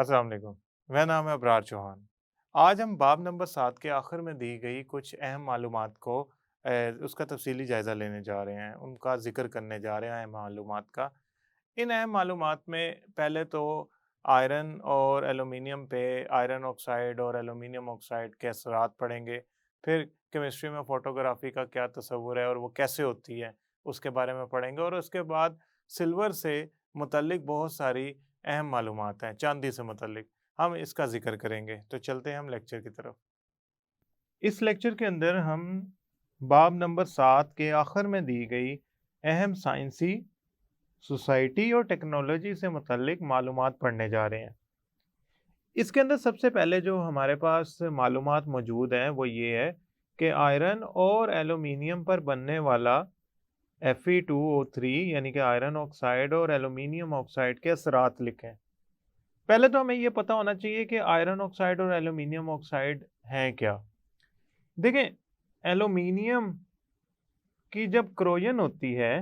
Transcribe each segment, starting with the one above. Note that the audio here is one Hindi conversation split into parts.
अस्सलाम वालेकुम। मेरा नाम है अबरार चौहान। आज हम बाब नंबर 7 के आखिर में दी गई कुछ अहम मालूमात को उसका तफसीली जायज़ा लेने जा रहे हैं, उनका ज़िक्र करने जा रहे हैं अहम मालूमात का। इन अहम मालूमात में पहले तो आयरन और एल्यूमीनियम पे आयरन ऑक्साइड और एल्यूमीनियम ऑक्साइड के असरात पढ़ेंगे। फिर केमिस्ट्री में फ़ोटोग्राफ़ी का क्या तस्वुर है और वो कैसे होती है, उसके बारे में पढ़ेंगे और उसके बाद सिल्वर से मुतल्लिक बहुत सारी अहम मालूमात हैं, चाँदी से मुतल्लिक, हम इसका ज़िक्र करेंगे। तो चलते हैं हम लेक्चर की तरफ। इस लेक्चर के अंदर हम बाब नंबर 7 के आखिर में दी गई अहम साइंसी, सोसाइटी और टेक्नोलॉजी से मुतल्लिक मालूमात पढ़ने जा रहे हैं। इसके अंदर सबसे पहले जो हमारे पास मालूमात मौजूद हैं वो ये है कि आयरन और एल्यूमीनियम पर बनने वाला Fe2O3 यानी कि आयरन ऑक्साइड और एल्यूमीनियम ऑक्साइड के असरात लिखें। पहले तो हमें ये पता होना चाहिए कि आयरन ऑक्साइड और एल्यूमीनियम ऑक्साइड हैं क्या। देखें, एल्यूमीनियम की जब क्रोजन होती है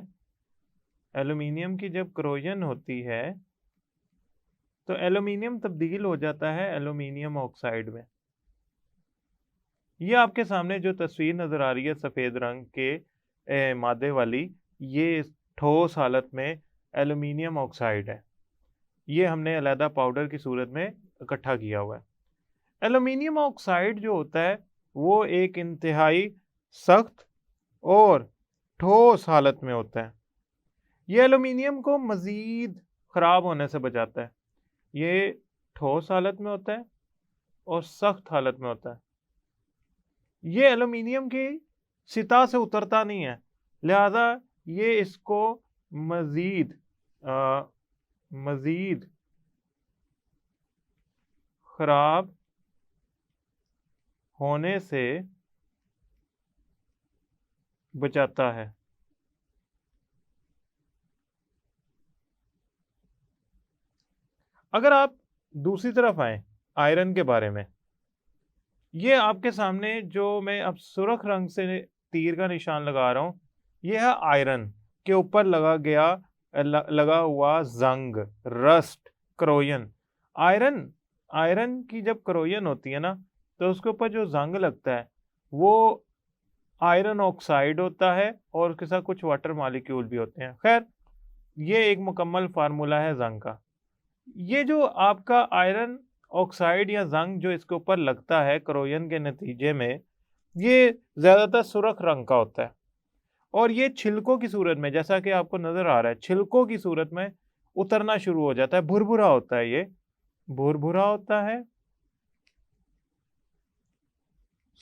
एल्यूमीनियम की जब क्रोजन होती है तो एल्यूमीनियम तब्दील हो जाता है एल्यूमीनियम ऑक्साइड में। ये आपके सामने जो तस्वीर नज़र आ रही है सफ़ेद रंग के मादे वाली, ये ठोस हालत में एल्यूमीनियम ऑक्साइड है। ये हमने अलहदा पाउडर की सूरत में इकट्ठा किया हुआ है। एल्यूमीनियम ऑक्साइड जो होता है वो एक इंतहाई सख्त और ठोस हालत में होता है। ये एल्यूमीनियम को मज़ीद ख़राब होने से बचाता है। ये ठोस हालत में होता है और सख्त हालत में होता है। ये एल्यूमीनियम की सतह से उतरता नहीं है, लिहाजा ये इसको मज़ीद मज़ीद ख़राब होने से बचाता है। अगर आप दूसरी तरफ आए आयरन के बारे में, ये आपके सामने जो मैं अब सुर्ख रंग से तीर का निशान लगा रहा हूँ, ये है आयरन के ऊपर लगा हुआ जंग, रस्ट, क्रोयन। आयरन आयरन की जब क्रोयन होती है ना, तो उसके ऊपर जो जंग लगता है वो आयरन ऑक्साइड होता है और उसके साथ कुछ वाटर मॉलिक्यूल भी होते हैं। खैर, ये एक मुकम्मल फार्मूला है जंग का। ये जो आपका आयरन ऑक्साइड या जंग जो इसके ऊपर लगता है क्रोयन के नतीजे में, ये ज़्यादातर सुर्ख रंग का होता है और ये छिलकों की सूरत में, जैसा कि आपको नज़र आ रहा है, छिलकों की सूरत में उतरना शुरू हो जाता है। भुरभुरा होता है, ये भुरभुरा होता है,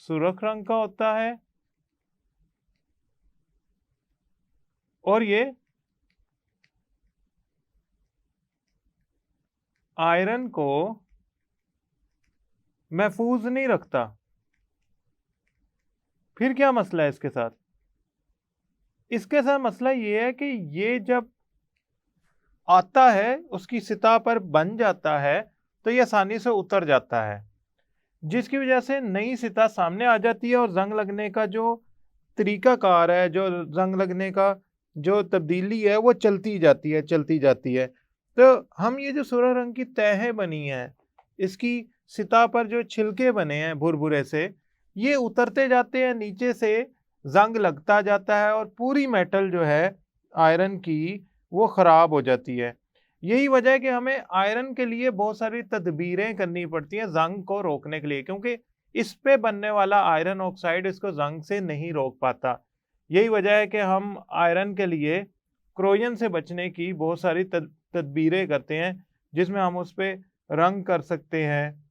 सुर्ख रंग का होता है और ये आयरन को महफूज नहीं रखता। फिर क्या मसला है इसके साथ? इसके साथ मसला ये है कि ये जब आता है, उसकी सतह पर बन जाता है, तो ये आसानी से उतर जाता है, जिसकी वजह से नई सतह सामने आ जाती है और जंग लगने का जो तरीकाकार है, जो जंग लगने का जो तब्दीली है, वो चलती जाती है। तो हम ये जो सुर्ख रंग की तहें बनी हैं, इसकी सतह पर जो छिलके बने हैं भुरभुरे से, ये उतरते जाते हैं नीचे से, जंग लगता जाता है और पूरी मेटल जो है आयरन की, वो ख़राब हो जाती है। यही वजह है कि हमें आयरन के लिए बहुत सारी तदबीरें करनी पड़ती हैं जंग को रोकने के लिए, क्योंकि इस पे बनने वाला आयरन ऑक्साइड इसको जंग से नहीं रोक पाता। यही वजह है कि हम आयरन के लिए क्रोजन से बचने की बहुत सारी तदबीरें करते हैं, जिसमें हम उस पे रंग कर सकते हैं,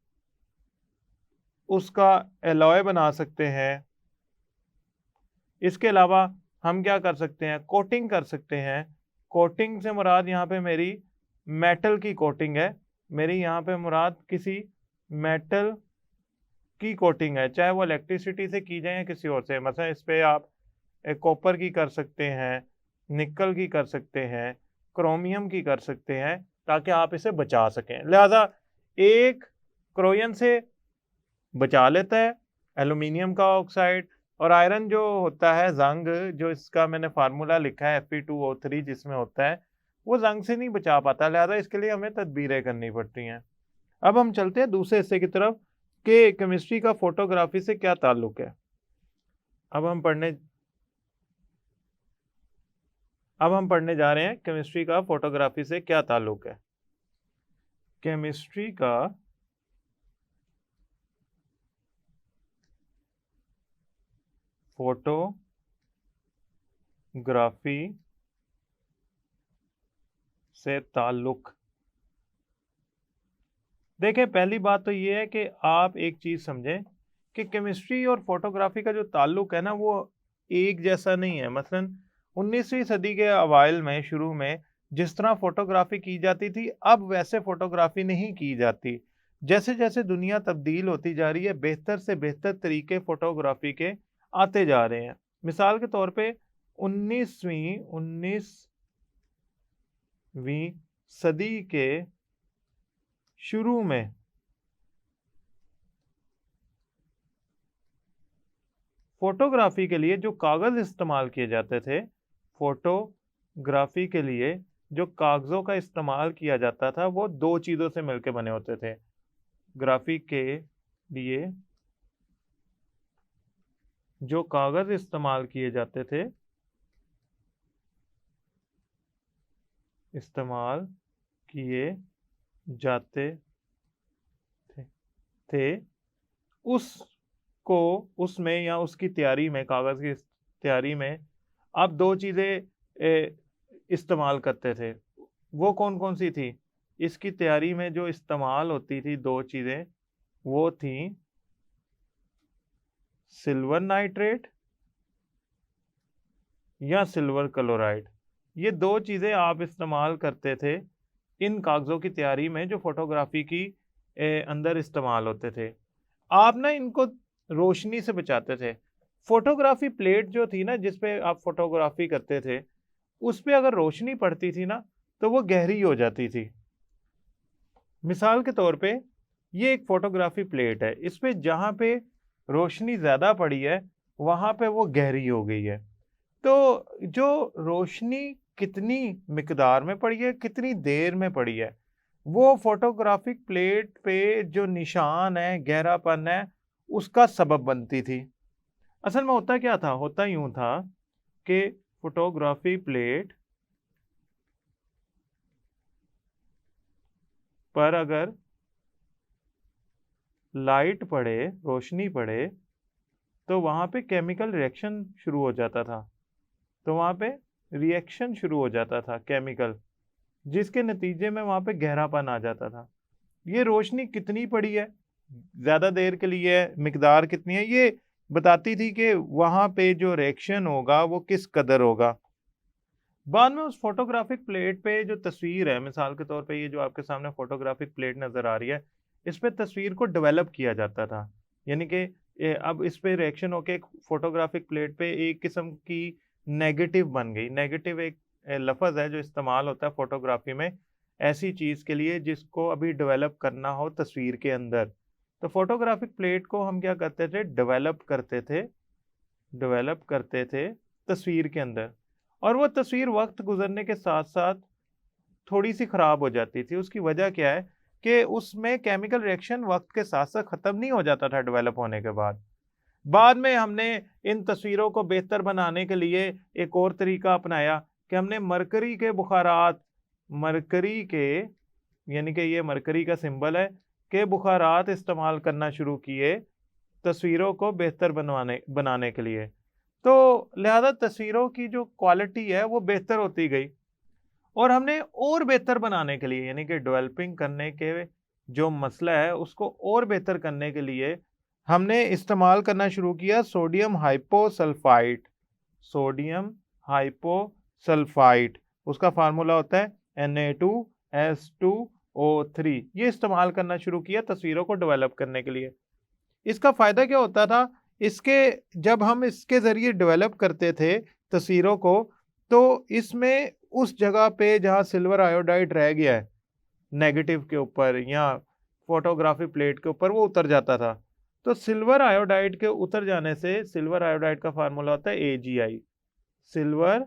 उसका एलॉय बना सकते हैं। इसके अलावा हम क्या कर सकते हैं, कोटिंग कर सकते हैं। कोटिंग से मुराद यहाँ पे मेरी मेटल की कोटिंग है, मेरी यहाँ पे मुराद किसी मेटल की कोटिंग है, चाहे वो इलेक्ट्रिसिटी से की जाए या किसी और से। मतलब इस पे आप कॉपर की कर सकते हैं, निकल की कर सकते हैं, क्रोमियम की कर सकते हैं, ताकि आप इसे बचा सकें। लिहाजा एक क्रोयन से बचा लेता है एल्यूमीनियम का ऑक्साइड, और आयरन जो होता है जंग, जो इसका मैंने फार्मूला लिखा है Fe2O3 जिसमें होता है, वो जंग से नहीं बचा पाता। लिहाजा इसके लिए हमें तदबीरें करनी पड़ती हैं। अब हम चलते हैं दूसरे हिस्से की तरफ कि केमिस्ट्री का फोटोग्राफी से क्या ताल्लुक है। अब हम पढ़ने जा रहे हैं केमिस्ट्री का फोटोग्राफी से क्या ताल्लुक है। केमिस्ट्री का फोटोग्राफी से ताल्लुक। देखें, पहली बात तो ये है कि आप एक चीज समझें कि केमिस्ट्री और फोटोग्राफी का जो ताल्लुक है ना, वो एक जैसा नहीं है। मसलन 19वीं सदी के अवाइल में, शुरू में जिस तरह फोटोग्राफी की जाती थी, अब वैसे फोटोग्राफी नहीं की जाती। जैसे जैसे दुनिया तब्दील होती जा रही है, बेहतर से बेहतर तरीके फोटोग्राफी के आते जा रहे हैं। मिसाल के तौर पे 19वीं सदी के शुरू में फोटोग्राफी के लिए जो कागज इस्तेमाल किए जाते थे, फोटोग्राफी के लिए जो कागजों का इस्तेमाल किया जाता था, वो दो चीजों से मिलकर बने होते थे। ग्राफी के लिए जो कागज इस्तेमाल किए जाते थे, थे उसको, उसमें या उसकी तैयारी में, कागज की तैयारी में आप दो चीजें इस्तेमाल करते थे। वो कौन कौन सी थी? इसकी तैयारी में जो इस्तेमाल होती थी दो चीजें, वो थी सिल्वर नाइट्रेट या सिल्वर क्लोराइड। ये दो चीजें आप इस्तेमाल करते थे इन कागजों की तैयारी में जो फोटोग्राफी की अंदर इस्तेमाल होते थे। आप ना इनको रोशनी से बचाते थे। फोटोग्राफी प्लेट जो थी ना, जिसपे आप फोटोग्राफी करते थे, उस पे अगर रोशनी पड़ती थी ना, तो वो गहरी हो जाती थी। मिसाल के तौर पे ये एक फोटोग्राफी प्लेट है, इस पे जहां पे रोशनी ज्यादा पड़ी है, वहां पे वो गहरी हो गई है। तो जो रोशनी कितनी मिकदार में पड़ी है, कितनी देर में पड़ी है, वो फोटोग्राफिक प्लेट पे जो निशान है, गहरापन है, उसका सबब बनती थी। असल में होता क्या था? होता यूं था कि फोटोग्राफी प्लेट पर अगर लाइट पड़े, रोशनी पड़े, तो वहां पे केमिकल रिएक्शन शुरू हो जाता था। तो वहां पे रिएक्शन शुरू हो जाता था केमिकल, जिसके नतीजे में वहां पे गहरापन आ जाता था। ये रोशनी कितनी पड़ी है, ज्यादा देर के लिए है, मिकदार कितनी है, ये बताती थी कि वहां पे जो रिएक्शन होगा वो किस कदर होगा। बाद में उस फोटोग्राफिक प्लेट पे जो तस्वीर है, मिसाल के तौर पे ये जो आपके सामने फोटोग्राफिक प्लेट नजर आ रही है, इस पे तस्वीर को डेवलप किया जाता था। यानी कि अब इस पे रिएक्शन होके एक फोटोग्राफिक प्लेट पे एक किस्म की नेगेटिव बन गई। नेगेटिव एक लफ्ज है जो इस्तेमाल होता है फोटोग्राफी में ऐसी चीज के लिए जिसको अभी डेवलप करना हो तस्वीर के अंदर। तो फोटोग्राफिक प्लेट को हम क्या करते थे? डेवलप करते थे तस्वीर के अंदर। और वो तस्वीर वक्त गुजरने के साथ साथ थोड़ी सी खराब हो जाती थी। उसकी वजह क्या है कि उसमें केमिकल रिएक्शन वक्त के साथ साथ खत्म नहीं हो जाता था डेवलप होने के बाद। बाद में हमने इन तस्वीरों को बेहतर बनाने के लिए एक और तरीका अपनाया कि हमने मरकरी के बुखारात, मरकरी के, यानी कि ये मरकरी का सिंबल है, के बुखारात इस्तेमाल करना शुरू किए तस्वीरों को बेहतर बनाने के लिए। तो लिहाजा तस्वीरों की जो क्वालिटी है वो बेहतर होती गई। और हमने और बेहतर बनाने के लिए, यानी कि डेवलपिंग करने के जो मसला है उसको और बेहतर करने के लिए हमने इस्तेमाल करना शुरू किया सोडियम हाइपोसल्फाइड। सोडियम हाइपोसल्फाइड, उसका फार्मूला होता है Na2S2O3। ये इस्तेमाल करना शुरू किया तस्वीरों को डेवलप करने के लिए। इसका फायदा क्या होता था? इसके जब हम इसके जरिए डेवलप करते थे तस्वीरों को, तो इसमें उस जगह पे जहां सिल्वर आयोडाइड रह गया है नेगेटिव के ऊपर या फोटोग्राफी प्लेट के ऊपर, वो उतर जाता था। तो सिल्वर आयोडाइड के उतर जाने से, सिल्वर आयोडाइड का फार्मूला होता है AgI। सिल्वर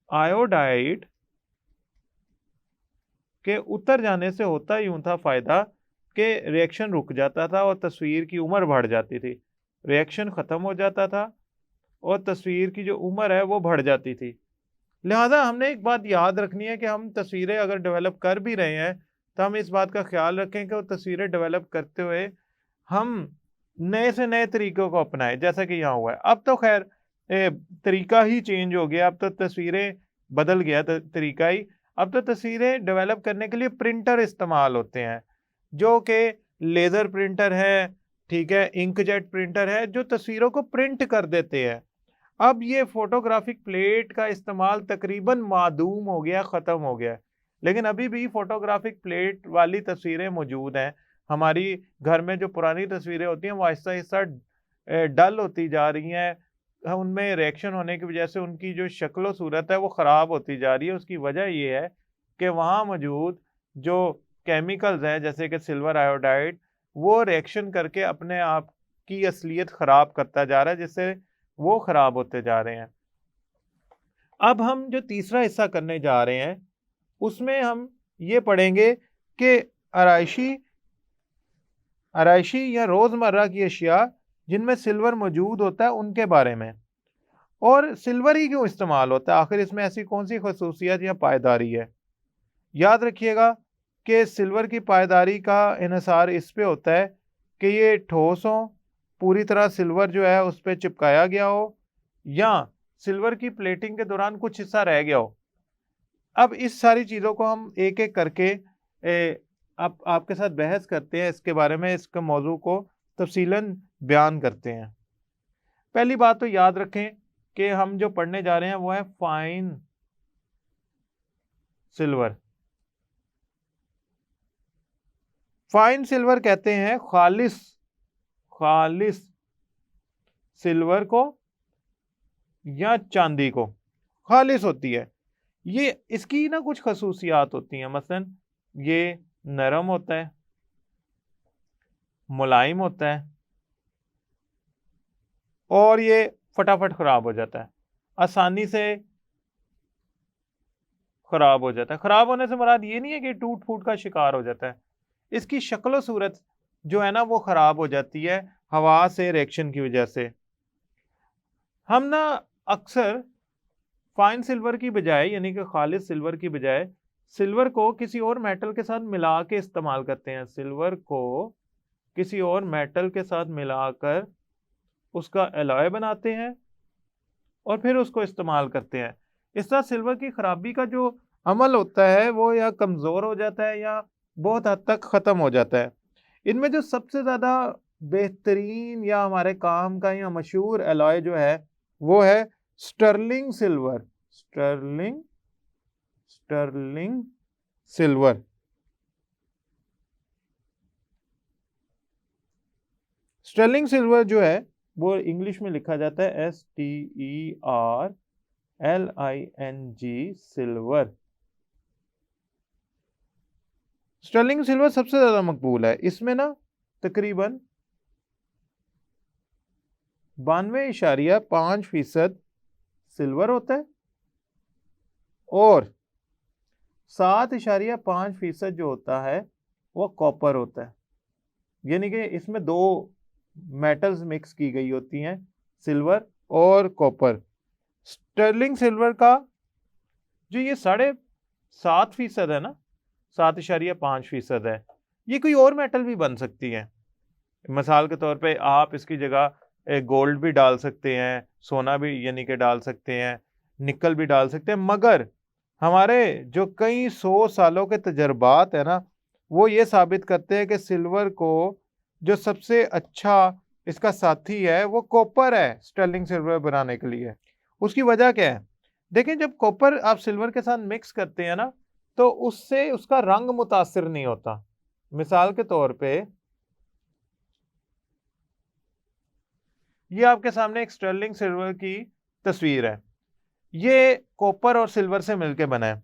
आयोडाइड कि उतर जाने से होता यूं था फ़ायदा कि रिएक्शन रुक जाता था और तस्वीर की उम्र बढ़ जाती थी। रिएक्शन ख़त्म हो जाता था और तस्वीर की जो उम्र है वो बढ़ जाती थी। लिहाजा हमने एक बात याद रखनी है कि हम तस्वीरें अगर डेवलप कर भी रहे हैं तो हम इस बात का ख्याल रखें कि वो तस्वीरें डेवलप करते हुए हम नए से नए तरीकों को अपनाएं, जैसा कि यहाँ हुआ है। अब तो खैर तरीका ही चेंज हो गया, अब तो तस्वीरें बदल गया तरीका ही। अब तो तस्वीरें डेवलप करने के लिए प्रिंटर इस्तेमाल होते हैं, जो कि लेज़र प्रिंटर है, ठीक है, इंकजेट प्रिंटर है, जो तस्वीरों को प्रिंट कर देते हैं। अब ये फोटोग्राफिक प्लेट का इस्तेमाल तकरीबन मादूम हो गया, ख़त्म हो गया, लेकिन अभी भी फोटोग्राफिक प्लेट वाली तस्वीरें मौजूद हैं। हमारी घर में जो पुरानी तस्वीरें होती हैं वो आहिस्ता आहिस्ता डल होती जा रही हैं। उनमें रिएक्शन होने की वजह से उनकी जो शक्ल सूरत है वो ख़राब होती जा रही है। उसकी वजह ये है कि वहाँ मौजूद जो केमिकल्स हैं, जैसे कि सिल्वर आयोडाइड, वो रिएक्शन करके अपने आप की असलियत ख़राब करता जा रहा है, जिससे वो ख़राब होते जा रहे हैं। अब हम जो तीसरा हिस्सा करने जा रहे हैं उसमें हम ये पढ़ेंगे कि आराइशी आराइशी या रोज़मर्रा की अशिया जिनमें सिल्वर मौजूद होता है उनके बारे में, और सिल्वर ही क्यों इस्तेमाल होता है, आखिर इसमें ऐसी कौन सी खसूसियत या पायदारी है। याद रखिएगा कि सिल्वर की पायदारी का इन्हिसार इस पे होता है कि ये ठोस हो, पूरी तरह सिल्वर जो है उस पर चिपकाया गया हो, या सिल्वर की प्लेटिंग के दौरान कुछ हिस्सा रह गया हो। अब इस सारी चीज़ों को हम एक एक करके आपके साथ बहस करते हैं, इसके बारे में, इसके मौजू को तफसीलन बयान करते हैं। पहली बात तो याद रखें कि हम जो पढ़ने जा रहे हैं वो है फाइन सिल्वर। फाइन सिल्वर कहते हैं खालिस खालिस सिल्वर को या चांदी को, खालिस होती है ये। इसकी ना कुछ खसूसियात होती हैं, मसलन ये नरम होता है, मुलायम होता है, और ये फटाफट खराब हो जाता है, आसानी से खराब हो जाता है। खराब होने से मुराद ये नहीं है कि टूट फूट का शिकार हो जाता है, इसकी शक्ल सूरत जो है ना वो खराब हो जाती है हवा से, रिएक्शन की वजह से। हम ना अक्सर फाइन सिल्वर की बजाय, यानी कि खालिस सिल्वर की बजाय, सिल्वर को किसी और मेटल के साथ मिला के इस्तेमाल करते हैं। सिल्वर को किसी और मेटल के साथ मिलाकर उसका एलॉय बनाते हैं और फिर उसको इस्तेमाल करते हैं। इस तरह सिल्वर की खराबी का जो अमल होता है वो या कमज़ोर हो जाता है या बहुत हद तक ख़त्म हो जाता है। इनमें जो सबसे ज़्यादा बेहतरीन या हमारे काम का या मशहूर एलॉय जो है वो है sterling silver. Sterling silver. Sterling silver जो है वो इंग्लिश में लिखा जाता है STERLING सिल्वर। स्टर्लिंग सिल्वर सबसे ज्यादा मकबूल है। इसमें ना तकरीबन 92.5% सिल्वर होता है और 7.5% जो होता है वो कॉपर होता है। यानी कि इसमें दो मेटल्स मिक्स की गई होती हैं, सिल्वर और कॉपर। स्टर्लिंग सिल्वर का जो ये 7.5% है ना, 7.5% है, ये कोई और मेटल भी बन सकती है। मिसाल के तौर पे आप इसकी जगह गोल्ड भी डाल सकते हैं, सोना भी यानी कि डाल सकते हैं, निकल भी डाल सकते हैं, मगर हमारे जो कई 100 सालों के तजर्बात है ना वो ये साबित करते हैं कि सिल्वर को जो सबसे अच्छा इसका साथी है वो कॉपर है स्टर्लिंग सिल्वर बनाने के लिए। उसकी वजह क्या है? देखें, जब कॉपर आप सिल्वर के साथ मिक्स करते हैं ना तो उससे उसका रंग मुतासिर नहीं होता। मिसाल के तौर पे ये आपके सामने एक स्टर्लिंग सिल्वर की तस्वीर है, ये कॉपर और सिल्वर से मिलकर बना है।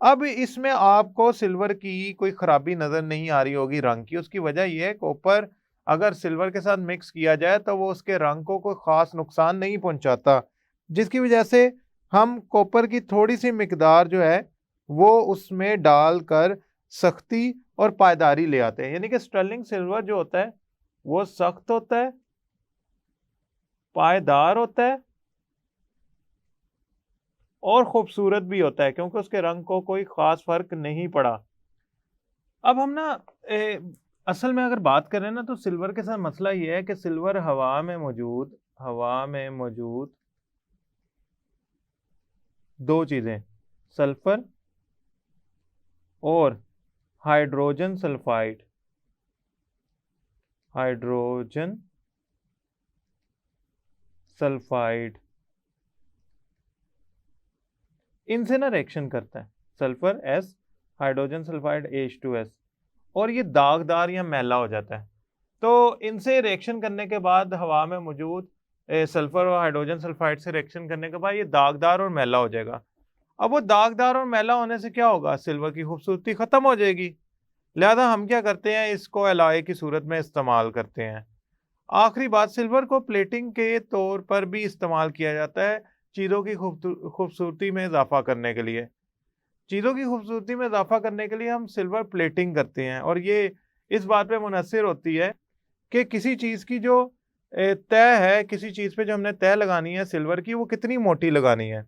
अब इसमें आपको सिल्वर की कोई खराबी नजर नहीं आ रही होगी रंग की। उसकी वजह यह है कॉपर अगर सिल्वर के साथ मिक्स किया जाए तो वो उसके रंग को कोई खास नुकसान नहीं पहुंचाता, जिसकी वजह से हम कॉपर की थोड़ी सी मिकदार जो है वो उसमें डालकर सख्ती और पायदारी ले आते हैं। यानी कि स्टर्लिंग सिल्वर जो होता है वो सख्त होता है, पायदार होता है और खूबसूरत भी होता है, क्योंकि उसके रंग को कोई खास फर्क नहीं पड़ा। अब हम ना असल में अगर बात करें ना, तो सिल्वर के साथ मसला ये है कि सिल्वर हवा में मौजूद दो चीजें, सल्फर और हाइड्रोजन सल्फाइड, हाइड्रोजन सल्फाइड, इनसे ना रिएक्शन करता है। Sulphur S, hydrogen sulphide H2S, और ये दागदार या मैला हो जाता है। तो इनसे रिएक्शन करने के बाद हवा में मौजूद सल्फर और हाइड्रोजन सल्फाइड से रिएक्शन करने के बाद ये दागदार और मैला हो जाएगा। अब वो दागदार और मैला होने से क्या होगा, सिल्वर की खूबसूरती खत्म हो जाएगी। लिहाजा हम क्या करते हैं, इसको एलॉय की सूरत में इस्तेमाल करते हैं। आखिरी बात, सिल्वर को प्लेटिंग के तौर पर भी इस्तेमाल किया जाता है, चीज़ों की खूबसूरती में इजाफा करने के लिए। चीज़ों की खूबसूरती में इजाफा करने के लिए हम सिल्वर प्लेटिंग करते हैं, और ये इस बात पे मुनहसर होती है कि किसी चीज़ की जो तय है, किसी चीज़ पे जो हमने तय लगानी है सिल्वर की, वो कितनी मोटी लगानी है।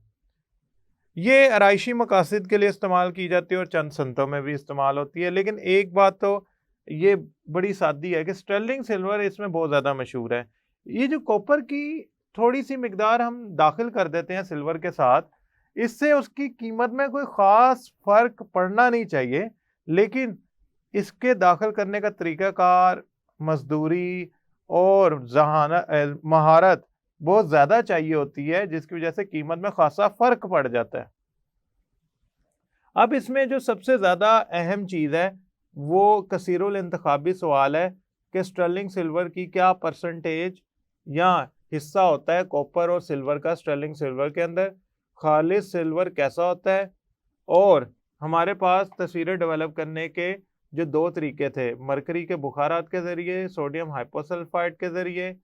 ये आराइशी मकासद के लिए इस्तेमाल की जाती है और चंद संतों में भी इस्तेमाल होती है। लेकिन एक बात तो ये बड़ी सादी है कि स्टर्लिंग सिल्वर इसमें बहुत ज़्यादा मशहूर है। ये जो कॉपर की थोड़ी सी मिकदार हम दाखिल कर देते हैं सिल्वर के साथ, इससे उसकी कीमत में कोई ख़ास फ़र्क पड़ना नहीं चाहिए। लेकिन इसके दाखिल करने का तरीक़ाकार, मज़दूरी और महारत बहुत ज़्यादा चाहिए होती है, जिसकी वजह से कीमत में ख़ासा फ़र्क पड़ जाता है। अब इसमें जो सबसे ज़्यादा अहम चीज़ है, वो कसीरुल इंतखाबी सवाल है कि स्टर्लिंग सिल्वर की क्या परसेंटेज या हिस्सा होता है कॉपर और सिल्वर का स्टर्लिंग सिल्वर के अंदर, खालिस सिल्वर कैसा होता है। और हमारे पास तस्वीरें डेवलप करने के जो दो तरीके थे, मरकरी के बुखारात के ज़रिए, सोडियम हाइपोसल्फाइड के ज़रिए।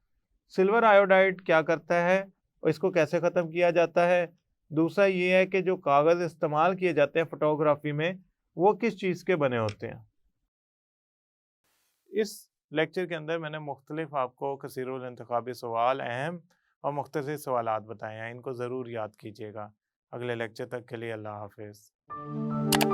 सिल्वर आयोडाइड क्या करता है और इसको कैसे ख़त्म किया जाता है। दूसरा ये है कि जो कागज़ इस्तेमाल किए जाते हैं फोटोग्राफी में, वो किस चीज़ के बने होते हैं। इस लेक्चर के अंदर मैंने मुख्तलिफ आपको कसीरुल इंतखाबी सवाल, अहम और मुख्तसर सवालात बताए हैं। इनको ज़रूर याद कीजिएगा। अगले लेक्चर तक के लिए अल्लाह हाफ़िज़।